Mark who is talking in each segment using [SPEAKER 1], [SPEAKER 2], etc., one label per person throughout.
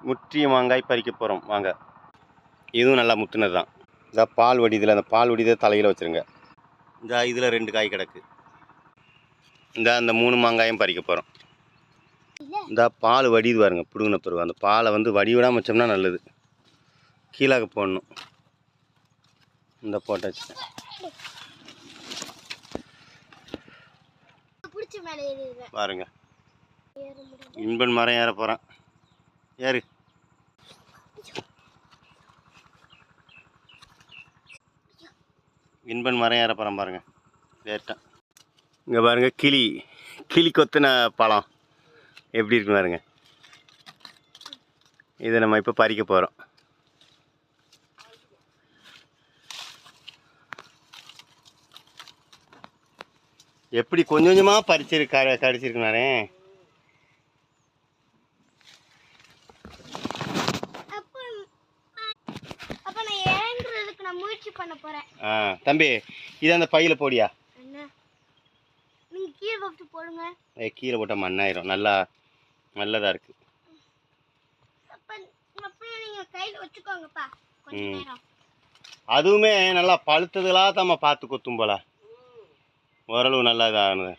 [SPEAKER 1] முற்றிய மாங்காய் பறிக்க போகிறோம் வாங்க. இதுவும் நல்லா முத்துனது தான். இந்த பால் வடிதில் அந்த பால் வடிதை தலையில் வச்சுருங்க. இந்த இதில் 2 காய் கிடக்கு. அந்த 3 மாங்காயும் பறிக்க போகிறோம். இந்த பால் வடிது பாருங்க, பிடுங்கின பிறகு அந்த பாலை வந்து வடிவிடாமல் வச்சோம்னா நல்லது. கீழே போடணும். இந்த போட்டாச்சு. பாருங்க, இன்பன் மரம் ஏற போகிறான். ஏறு. இன்பன் மரம் ஏற போகிறான் பாருங்க. லேட்டாக இங்கே பாருங்க, கிளி கொத்தின பழம் எப்படி இருக்கு பாருங்க. இதை நம்ம இப்போ பறிக்க போகிறோம். எப்படி கொஞ்சம் கொஞ்சமாக கடிச்சிருக்கனாரே. தம்பி, இதை அந்த பையில் போடியா. கீழே போட்டால் மண்ணாயிரும். நல்லதாக இருக்கு. அதுவுமே நல்லா பழுத்ததுலாம் தான் பார்த்து கொத்தும் போல. ஓரளவு நல்லா இதாகுது.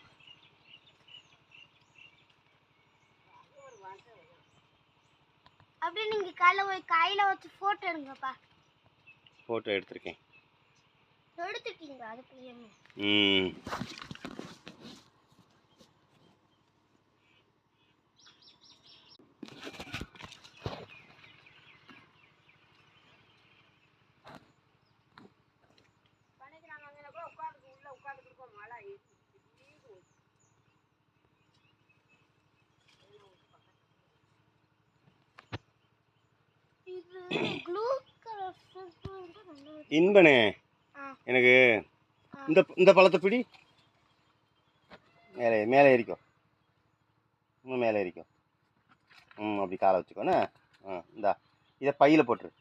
[SPEAKER 2] அப்படியே நீங்க கையில வச்சு போட்டோ எடுங்கப்பா.
[SPEAKER 1] போட்டோ எடுத்துருக்கேன்.
[SPEAKER 2] எடுத்துட்டீங்களா? அதுக்குள்ளே
[SPEAKER 1] இன்பனே, எனக்கு இந்த பழத்தை பிடி. மேலே ஏறிக்கோ. இன்னும் மேலே ஏறிக்கோ. அப்படி காலை வச்சுக்கோண்ணே. இந்தா இதை பையில் போட்டுரு.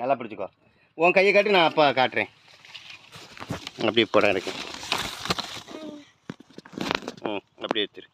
[SPEAKER 1] நல்லா பிடிச்சிக்கோ. உன் கையை காட்டி நான் அப்பா காட்டுறேன். அப்படியே போட இருக்கு. அப்படியே வச்சிரு.